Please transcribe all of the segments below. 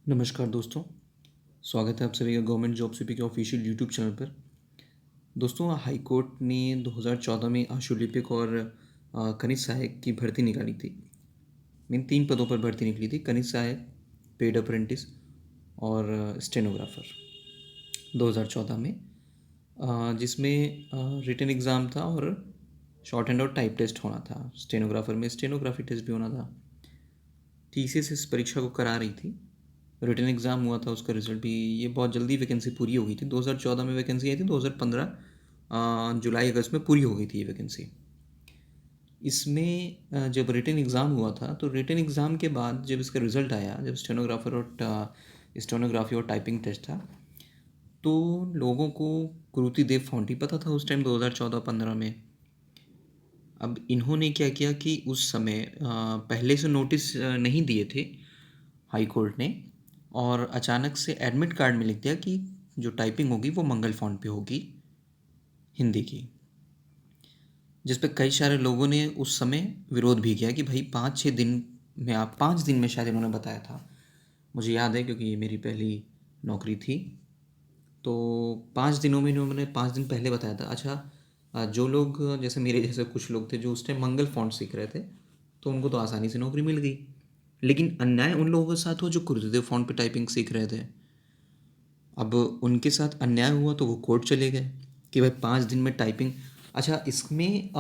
नमस्कार दोस्तों, स्वागत है आप सभी का गवर्नमेंट जॉब सीपी के ऑफिशियल यूट्यूब चैनल पर। दोस्तों, हाई कोर्ट ने 2014 में आशु लिपिक और खनिज सहायक की भर्ती निकाली थी। इन 3 पदों पर भर्ती निकली थी: खनिज सहायक, पेड अप्रेंटिस और स्टेनोग्राफर 2014 में, जिसमें रिटन एग्ज़ाम था और शॉर्ट हैंड और टाइप टेस्ट होना था। स्टेनोग्राफर में स्टेनोग्राफी टेस्ट भी होना था। टीसीएस इस परीक्षा को करा रही थी। रिटन एग्ज़ाम हुआ था, उसका रिजल्ट भी, ये बहुत जल्दी वैकेंसी पूरी हो गई थी। 2014 में वैकेंसी आई थी, 2015 जुलाई अगस्त में पूरी हो गई थी ये वैकेंसी। इसमें जब रिटन एग्ज़ाम हुआ था तो रिटन एग्ज़ाम के बाद जब इसका रिज़ल्ट आया, जब स्टेनोग्राफर और स्टेनोग्राफी और टाइपिंग टेस्ट था, तो लोगों को कृति देव फाउंटी पता था उस टाइम 2014-15 में। अब इन्होंने क्या किया कि उस समय पहले से नोटिस नहीं दिए थे हाई कोर्ट ने, और अचानक से एडमिट कार्ड में लिख दिया कि जो टाइपिंग होगी वो मंगल फॉन्ट पे होगी, हिंदी की। जिस पे कई सारे लोगों ने उस समय विरोध भी किया कि भाई 5-6 दिन में, आप 5 दिन में शायद इन्होंने बताया था, मुझे याद है क्योंकि ये मेरी पहली नौकरी थी। तो 5 दिनों में इन्होंने 5 दिन पहले बताया था। अच्छा, जो लोग जैसे मेरे जैसे कुछ लोग थे जो उस टाइम मंगल फॉन्ट सीख रहे थे, तो उनको तो आसानी से नौकरी मिल गई। लेकिन अन्याय उन लोगों के साथ हुआ जो गुरुदेव फॉन्ट पे टाइपिंग सीख रहे थे। अब उनके साथ अन्याय हुआ तो वो कोर्ट चले गए कि भाई 5 दिन में टाइपिंग। अच्छा, इसमें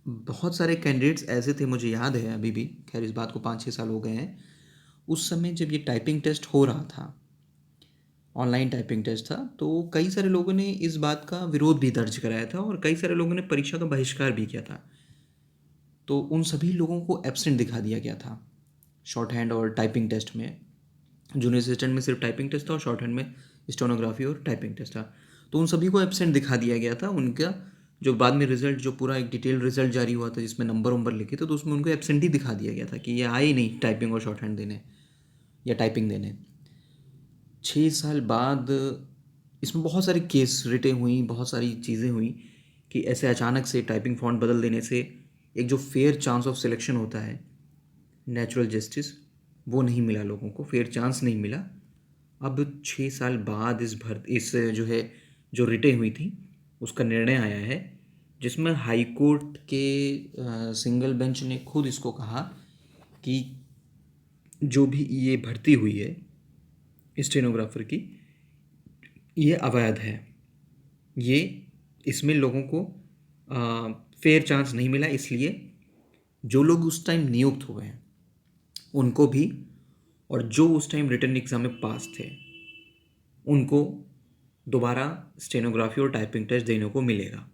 बहुत सारे कैंडिडेट्स ऐसे थे, मुझे याद है अभी भी, खैर इस बात को 5-6 साल हो गए हैं। उस समय जब ये टाइपिंग टेस्ट हो रहा था, ऑनलाइन टाइपिंग टेस्ट था, तो कई सारे लोगों ने इस बात का विरोध भी दर्ज कराया था और कई सारे लोगों ने परीक्षा का बहिष्कार भी किया था। तो उन सभी लोगों को एब्सेंट दिखा दिया गया था शॉर्ट हैंड और टाइपिंग टेस्ट में। जूनियर असिस्टेंट में सिर्फ टाइपिंग टेस्ट था और शॉर्ट हैंड में स्टेनोग्राफी और टाइपिंग टेस्ट था। तो उन सभी को एब्सेंट दिखा दिया गया था। उनका जो बाद में रिजल्ट, जो पूरा एक डिटेल रिजल्ट जारी हुआ था जिसमें नंबर वंबर लिखे थे, तो उसमें उनको एब्सेंट ही दिखा दिया गया था कि ये आए ही नहीं टाइपिंग और शॉर्ट हैंड देने या टाइपिंग देने। 6 साल बाद इसमें बहुत सारे केस रिटे हुई, बहुत सारी चीज़ें हुई कि ऐसे अचानक से टाइपिंग फ़ॉन्ट बदल देने से एक जो फेयर चांस ऑफ सिलेक्शन होता है, नेचुरल जस्टिस, वो नहीं मिला लोगों को, फेयर चांस नहीं मिला। अब 6 साल बाद इस जो है, जो रिटें हुई थी, उसका निर्णय आया है, जिसमें हाई कोर्ट के सिंगल बेंच ने खुद इसको कहा कि जो भी ये भर्ती हुई है स्टेनोग्राफर की, ये अवैध है। ये, इसमें लोगों को फेयर चांस नहीं मिला, इसलिए जो लोग उस टाइम नियुक्त हुए हैं उनको भी, और जो उस टाइम रिटन एग्ज़ाम में पास थे उनको दोबारा स्टेनोग्राफी और टाइपिंग टेस्ट देने को मिलेगा।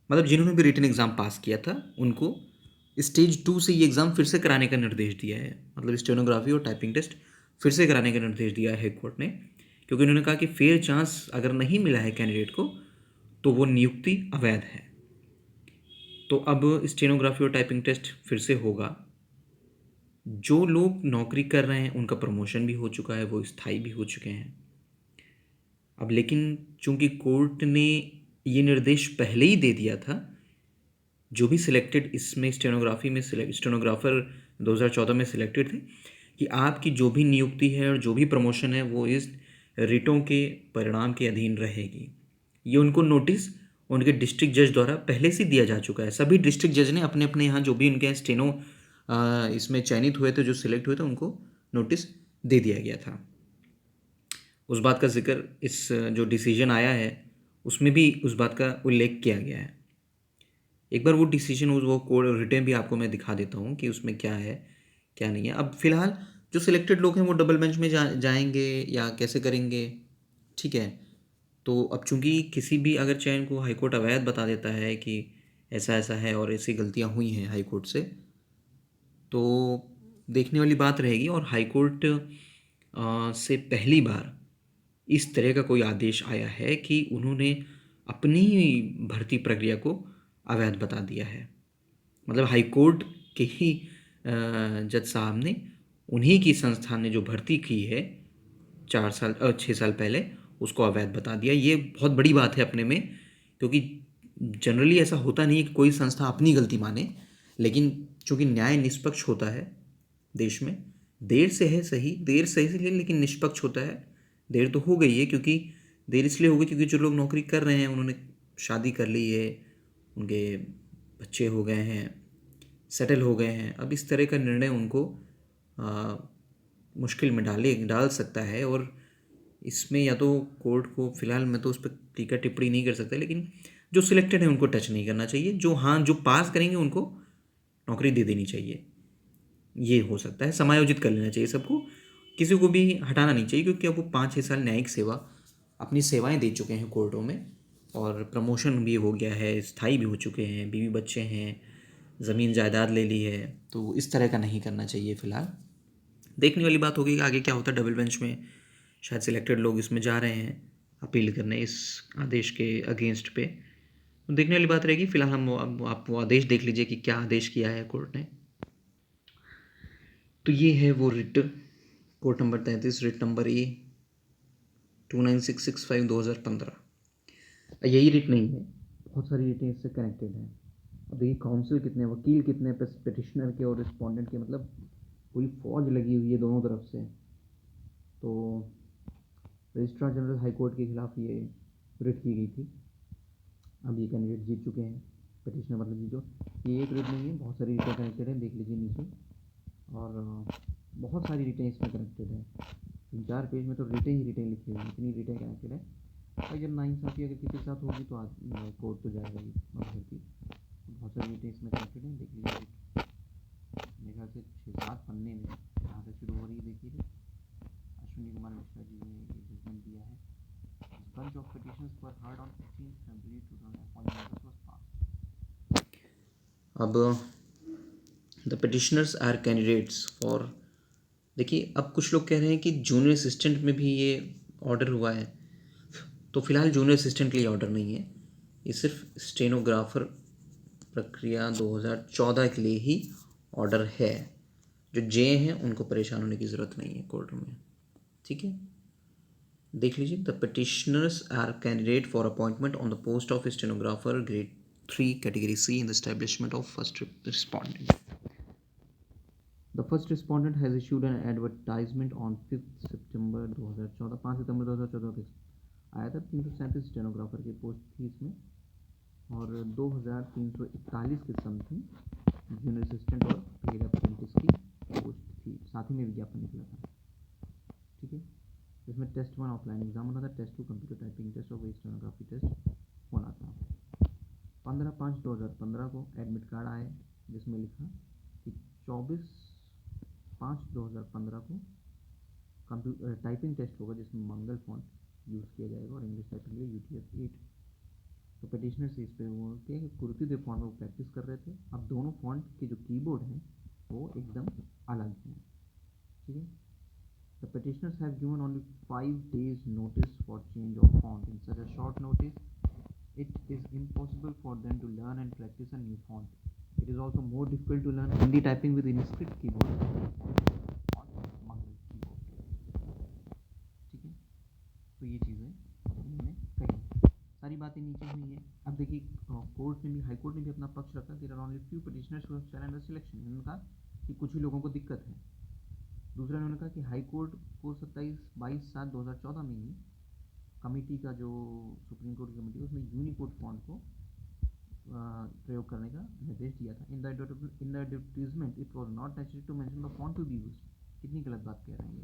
मतलब जिन्होंने भी रिटन एग्ज़ाम पास किया था उनको स्टेज 2 से ये एग्ज़ाम फिर से कराने का निर्देश दिया है। मतलब स्टेनोग्राफी और टाइपिंग टेस्ट फिर से कराने का निर्देश दिया है कोर्ट ने, क्योंकि उन्होंने कहा कि फेयर चांस अगर नहीं मिला है कैंडिडेट को तो वो नियुक्ति अवैध है। तो अब स्टेनोग्राफी और टाइपिंग टेस्ट फिर से होगा। जो लोग नौकरी कर रहे हैं उनका प्रमोशन भी हो चुका है, वो स्थायी भी हो चुके हैं। अब लेकिन चूंकि कोर्ट ने ये निर्देश पहले ही दे दिया था, जो भी सिलेक्टेड इसमें स्टेनोग्राफी में स्टेनोग्राफर 2014 में सिलेक्टेड थे, कि आपकी जो भी नियुक्ति है और जो भी प्रमोशन है वो इस रिटों के परिणाम के अधीन रहेगी। ये उनको नोटिस उनके डिस्ट्रिक्ट जज द्वारा पहले से दिया जा चुका है। सभी डिस्ट्रिक्ट जज ने अपने अपने यहाँ जो भी उनके यहाँ स्टेनो इसमें चयनित हुए थे, जो सिलेक्ट हुए थे, उनको नोटिस दे दिया गया था। उस बात का जिक्र इस जो डिसीजन आया है उसमें भी उस बात का उल्लेख किया गया है। एक बार वो डिसीजन, वो कोड रिटेन भी आपको मैं दिखा देता हूँ कि उसमें क्या है क्या नहीं है। अब फिलहाल जो सिलेक्टेड लोग हैं वो डबल बेंच में जाएंगे या कैसे करेंगे, ठीक है। तो अब चूंकि किसी भी अगर चयन को हाईकोर्ट अवैध बता देता है कि ऐसा ऐसा है और ऐसी गलतियाँ हुई हैं हाईकोर्ट से, तो देखने वाली बात रहेगी। और हाईकोर्ट से पहली बार इस तरह का कोई आदेश आया है कि उन्होंने अपनी भर्ती प्रक्रिया को अवैध बता दिया है। मतलब हाई कोर्ट के ही जज साहब ने उन्हीं की संस्थान ने जो भर्ती की है 6 साल पहले, उसको अवैध बता दिया। ये बहुत बड़ी बात है अपने में, क्योंकि जनरली ऐसा होता नहीं है कि कोई संस्था अपनी गलती माने, लेकिन चूंकि न्याय निष्पक्ष होता है देश में, देर से है सही, देर सही से है, लेकिन निष्पक्ष होता है। देर तो हो गई है, क्योंकि देर इसलिए हो गई क्योंकि जो लोग नौकरी कर रहे हैं उन्होंने शादी कर ली है, उनके बच्चे हो गए हैं, सेटल हो गए हैं। अब इस तरह का निर्णय उनको आ, मुश्किल में डाल सकता है। और इसमें या तो कोर्ट को, फिलहाल मैं तो उस पर टीका टिप्पणी नहीं कर सकता, लेकिन जो सिलेक्टेड है उनको टच नहीं करना चाहिए। जो पास करेंगे उनको नौकरी दे देनी चाहिए। ये हो सकता है, समायोजित कर लेना चाहिए सबको, किसी को भी हटाना नहीं चाहिए, क्योंकि अब वो 5-6 साल न्यायिक सेवा, अपनी सेवाएं दे चुके हैं कोर्टों में, और प्रमोशन भी हो गया है, स्थायी भी हो चुके हैं, बीवी बच्चे हैं, ज़मीन जायदाद ले ली है। तो इस तरह का नहीं करना चाहिए फ़िलहाल। देखने वाली बात होगी कि आगे क्या होता है। डबल बेंच में शायद सिलेक्टेड लोग इसमें जा रहे हैं अपील करने इस आदेश के अगेंस्ट पे। तो देखने वाली बात रहेगी। फिलहाल आप वो आदेश देख लीजिए कि क्या आदेश किया है कोर्ट ने। तो ये है वो writ, court number 33, writ number A 29665/2015। यही रिट नहीं है, बहुत सारी रिटें इससे कनेक्टेड हैं। अब देखिए काउंसिल कितने, वकील कितने, पिटिशनर के और रिस्पोंडेंट के, मतलब पूरी फौज लगी हुई है दोनों तरफ से। तो रजिस्ट्रार जनरल हाई कोर्ट के खिलाफ ये रिट की गई थी। अब ये कैंडिडेट जीत चुके हैं, पिटिशनर मतलब जीतो। ये एक रिट नहीं है, बहुत सारी रिटें कनेक्टेड हैं, देख लीजिए नीचे। और बहुत सारी रिटें इसमें कनेक्टेड हैं। 3-4 पेज में तो रिटें ही रिटें लिखी हुई हैं, इतनी रिटें कनेक्टेड है। और जब नाइंसाफ़ी अगर किसी के साथ होगी तो कोर्ट तो जाएगा ही मगर की। बहुत सारी रिटें इसमें कनेक्टेड हैं, देख लीजिए रिट। मेरे ख्याल से 6-7 पन्ने में कहाँ से शुरू हो रही है, देखिए। अश्विनी कुमार मिश्रा जी ने ये जजमेंट दिया है। bunch of petitions were heard on 15 February 2000 was passed. अब the petitioners are candidates for, देखिए अब कुछ लोग कह रहे हैं कि जूनियर असिस्टेंट में भी ये ऑर्डर हुआ है। तो फिलहाल जूनियर असिस्टेंट के लिए ऑर्डर नहीं है, ये सिर्फ स्टेनोग्राफर प्रक्रिया 2014 के लिए ही ऑर्डर है। जो जे हैं उनको परेशान होने की ज़रूरत नहीं है कोर्ट में, ठीक है। देख लीजिए, the petitioners are candidate for appointment on the post of stenographer grade 3 category C in the establishment of first respondent. The first respondent has issued an advertisement on 5 सितंबर 2014। 5 सितंबर 2014 को आया था। 337 स्टेनोग्राफर की पोस्ट थी इसमें, और 2341 के समथिंग जूनियर असिस्टेंट और पेड अप्रेंटिस की पोस्ट थी। साथ ही में विज्ञापन निकला था, ठीक है। इसमें टेस्ट 1 ऑफलाइन एग्जाम होना था, टेस्ट 2 कंप्यूटर टाइपिंग टेस्ट और स्टेनोग्राफी टेस्ट होना था। 15/5/2015 को एडमिट कार्ड आए, जिसमें लिखा कि 24/5/2015 को कंप्यूटर टाइपिंग टेस्ट होगा, जिसमें मंगल फॉन्ट यूज़ किया जाएगा और इंग्लिश टाइपिंग के लिए UTF-8। तो पिटिशनर से इस पर वो कि कुरुतिदेव फॉन्ट में वो प्रैक्टिस कर रहे थे। अब दोनों फॉन्ट के जो कीबोर्ड हैं वो एकदम अलग हैं, ठीक है। The petitioners have given only 5 days notice for change of font. In such a short notice, it is impossible for them to learn and practice a new font. It is also more difficult to learn Hindi typing with InScript keyboard or Mangal keyboard. ठीक है, तो ये चीज़ें इन्होंने कही, सारी बातें नीचे हुई हैं। अब देखिए कोर्ट ने भी, हाई कोर्ट ने भी अपना पक्ष रखा। There are only few petitioners who have challenged the selection. उन्होंने कहा कि कुछ ही लोगों को दिक्कत है। दूसरा उन्होंने कहा कि हाई कोर्ट को 22/7/2014 में ही कमेटी का, जो सुप्रीम कोर्ट की कमेटी, उसमें यूनिकोड फॉन्ट को प्रयोग करने का निर्देश दिया था। In the advertisement it was not necessary to mention the font to be used. कितनी गलत बात कह रहे हैं ये।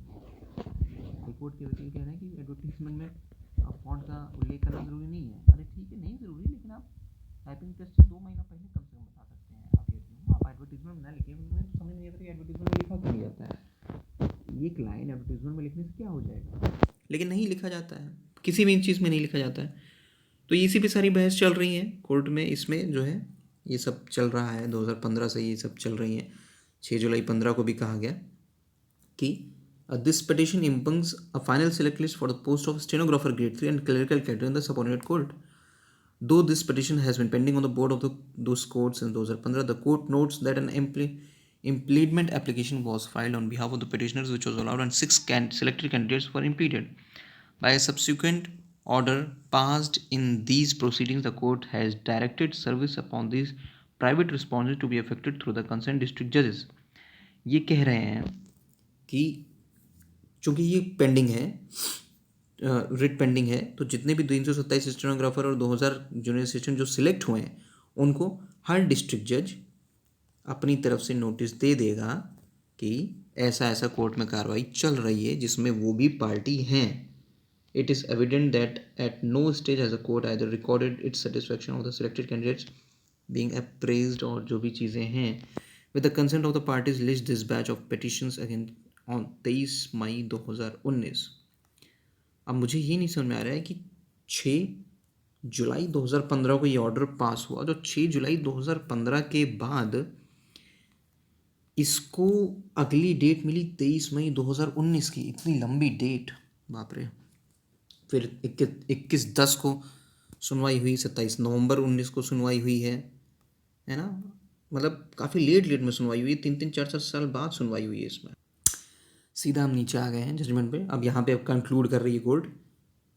हाई कोर्ट के वकील कह रहे हैं कि एडवर्टीजमेंट में फॉन्ट का उल्लेख करना ज़रूरी नहीं है। अरे ठीक है, नहीं ज़रूरी, लेकिन आप टाइपिंग टेस्ट से 2 महीना पहले कम से कम बता सकते हैं। आप एडवर्टीजमेंट में ना लिखे, मुझे तो समझ नहीं आता कि एडवर्टीजमेंट में लिखा क्यों नहीं जाता है। एक लाइन एडवर्टीजमेंट में लिखने से क्या हो जाएगा, लेकिन नहीं लिखा जाता है, किसी भी चीज़ में नहीं लिखा जाता है। तो इसी पे सारी बहस चल रही है कोर्ट में। इसमें जो है ये सब चल रहा है 2015 से, ये सब चल रही है। 6 जुलाई 15 को भी कहा गया कि this petition impugns a final select list for the post of stenographer grade 3 and clerical cadre in the subordinate court. Though this petition has been pending on the board of those courts since 2015, the court notes that an impleadment application was filed on behalf of the petitioners, which was allowed, and 6 selected candidates were impeded. By a subsequent order passed in these proceedings, the court has directed service upon these private respondents to be effected through the concerned district judges. ये कह रहे हैं कि चूँकि ये pending है, writ pending है, तो जितने भी 327 स्टेनोग्राफर और 2000 जूनियर असिस्टेंट जो सिलेक्ट हुए हैं उनको हर डिस्ट्रिक्ट जज अपनी तरफ से नोटिस दे देगा कि ऐसा ऐसा कोर्ट में कार्रवाई चल रही है जिसमें वो भी पार्टी हैं. It is evident that at no stage has the court either recorded its satisfaction of the selected candidates being appraised और जो भी चीज़ें हैं with the consent of the parties list dispatch of petitions again on 23 मई 2019. अब मुझे ये नहीं समझ में आ रहा है कि 6 जुलाई 2015 को ये ऑर्डर पास हुआ, तो 6 जुलाई 2015 के बाद इसको अगली डेट मिली 23 मई 2019 की. इतनी लंबी डेट, बाप रे. फिर 21/10 को सुनवाई हुई, 27 नवंबर 19 को सुनवाई हुई है ना. मतलब काफ़ी लेट में सुनवाई हुई, 3 4 साल बाद सुनवाई हुई है इसमें. सीधा हम नीचे आ गए हैं जजमेंट पे. अब यहाँ पे अब कंक्लूड कर रही है court.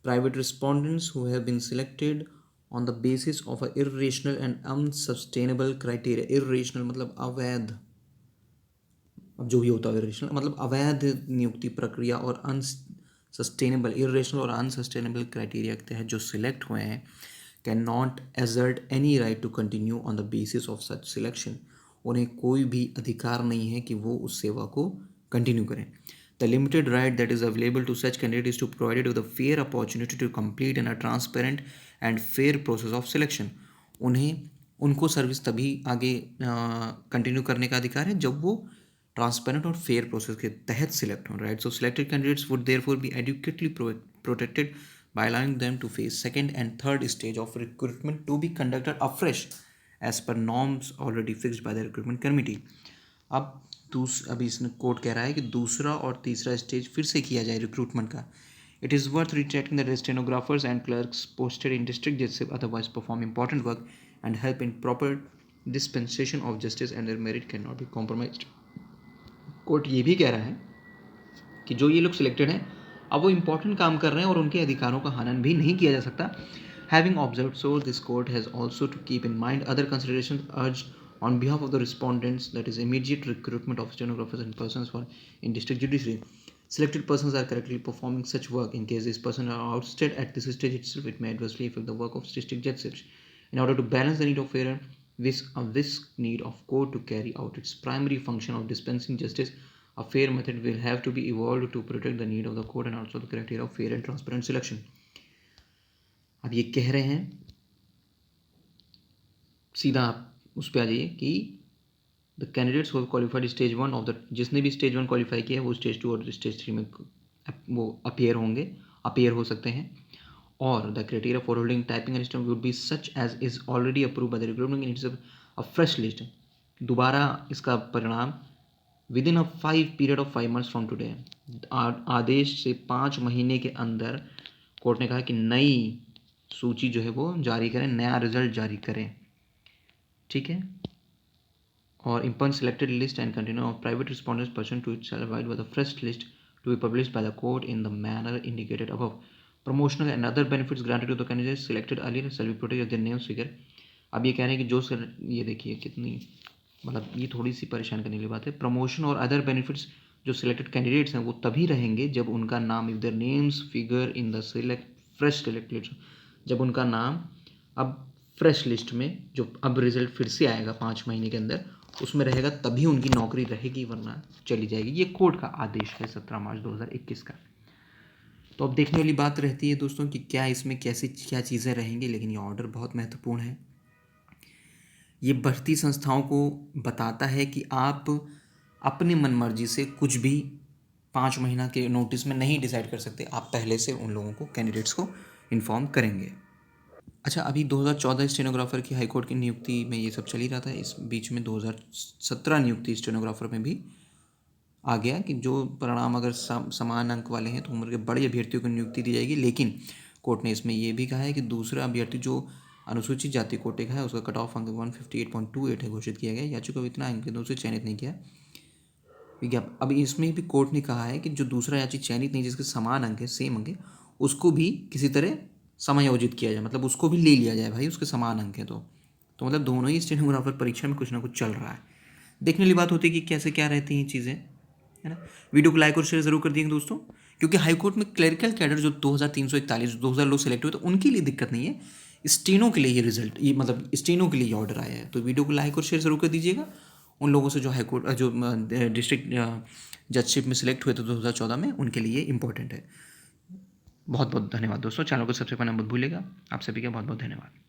Private respondents who have been selected on the basis of a irrational and unsustainable criteria. Irrational मतलब अवैध, अब जो भी होता है इर्रेशनल मतलब अवैध नियुक्ति प्रक्रिया, और अनसस्टेनेबल, इर्रेशनल और अनसस्टेनेबल क्राइटेरिया के तहत जो सिलेक्ट हुए हैं can not assert any right to continue on the basis of such selection. उन्हें कोई भी अधिकार नहीं है कि वो उस सेवा को कंटिन्यू करें. The limited right that is available to such candidate is to provided with a fair opportunity to complete in a transparent and fair process of selection. उनको सर्विस तभी आगे कंटिन्यू करने का अधिकार है जब वो ट्रांसपेरेंट और फेयर प्रोसेस के तहत सिलेक्ट हों. Right, so selected candidates would therefore be adequately protected by allowing them to face second and third stage of recruitment to be conducted afresh as per norms already fixed by the recruitment committee. अभी इसने court कह रहा है कि दूसरा और तीसरा stage फिर से किया जाए रिक्रूटमेंट का. It is worth retracting that stenographers and clerks posted in district जज otherwise perform important work and help in proper dispensation of justice and their merit can not be compromised. Court ये भी कह रहा है कि जो ये लोग सिलेक्टेड हैं अब वो इंपॉर्टेंट काम कर रहे हैं और उनके अधिकारों का हनन भी नहीं किया जा सकता. Having observed so, this court has also to keep in mind other considerations urged on behalf of the respondents, that is immediate recruitment of stenographers and persons for in district judiciary. Selected persons are correctly performing such work. In case these persons are ousted at this stage itself, it may adversely affect the work of district judges. In order to balance the need of fair this need of court to carry out its primary function of dispensing justice, a fair method will have to be evolved to protect the need of the court and also the criteria of fair and transparent selection. अब ये कह रहे हैं, सीधा आप उस पर आ जाइए कि the candidates who qualified stage 1 of the, जिसने भी स्टेज 1 क्वालिफाई किया है वो स्टेज 2 और स्टेज 3 में वो अपियर हो सकते हैं. और the criteria for holding typing assistant would be such as is already approve by the recruitment it's a fresh list. दोबारा इसका परिणाम within a 5 period of 5 months from today. आदेश से 5 महीने के अंदर कोर्ट ने कहा कि नई सूची जो है वो जारी करें, नया रिजल्ट जारी करें. ठीक है. और impugn selected list and continue of private respondents person to it shall avoid with the first list to be published by the court in the manner indicated above. Promotional and other benefits granted to the candidates selected earlier shall be protected their names figure. अब ये कह रहे हैं कि जो ये देखिए कितनी, मतलब ये थोड़ी सी परेशान करने वाली बात है. प्रमोशन और अदर बेनिफिट्स जो सिलेक्टेड कैंडिडेट्स हैं वो तभी रहेंगे जब उनका नाम if there names figure in the fresh select list. जब उनका नाम अब फ्रेश लिस्ट में जो अब रिजल्ट फिर से आएगा 5 महीने के अंदर उसमें रहेगा तभी उनकी नौकरी रहेगी, वरना चली जाएगी. ये कोर्ट का आदेश है 17 मार्च 2021 का. तो अब देखने वाली बात रहती है दोस्तों कि क्या इसमें क्या चीज़ें रहेंगी. लेकिन ये ऑर्डर बहुत महत्वपूर्ण है. ये भर्ती संस्थाओं को बताता है कि आप अपनी मनमर्जी से कुछ भी 5 महीना के नोटिस में नहीं डिसाइड कर सकते. आप पहले से उन लोगों को, कैंडिडेट्स को इन्फॉर्म करेंगे. अच्छा, अभी 2014 स्टेनोग्राफर की हाईकोर्ट की नियुक्ति में ये सब चल ही रहा था. इस बीच में 2017 नियुक्ति स्टेनोग्राफर में भी आ गया कि जो परिणाम अगर समान अंक वाले हैं तो उम्र के बड़े अभ्यर्थियों को नियुक्ति दी जाएगी. लेकिन कोर्ट ने इसमें ये भी कहा है कि दूसरा अभ्यर्थी जो अनुसूचित जाति कोटे का है उसका कट ऑफ अंक 158.28 है घोषित किया गया. याचिका को इतना अंक से चयनित नहीं किया. विज्ञापन, अब इसमें भी कोर्ट ने कहा है कि जो दूसरा याची चयनित नहीं, जिसके समान अंक है, सेम अंक है, उसको भी किसी तरह समायोजित किया जाए. मतलब उसको भी ले लिया जाए भाई, उसके समान अंक है तो मतलब दोनों ही स्टेनोग्राफर परीक्षा में कुछ ना कुछ चल रहा है. देखने वाली बात होती है कि कैसे क्या रहती हैं चीज़ें. है ना। वीडियो को लाइक और शेयर जरूर कर दिएंगे दोस्तों, क्योंकि हाईकोर्ट में क्लरिकल कैडर जो 2341 2000 लोग सेलेक्ट हुए तो उनके लिए दिक्कत नहीं है, स्टेनो के लिए ये रिजल्ट, ये मतलब स्टेनो के लिए ये ऑर्डर आया है। तो वीडियो को लाइक और शेयर जरूर कर दीजिएगा उन लोगों से जो हाईकोर्ट जो डिस्ट्रिक्ट जजशिप में सिलेक्ट हुए थे 2014 में, उनके लिए इंपॉर्टेंट है। बहुत बहुत धन्यवाद दोस्तों, चैनल को सब्सक्राइब करना मत भूलिएगा। आप सभी का बहुत बहुत धन्यवाद।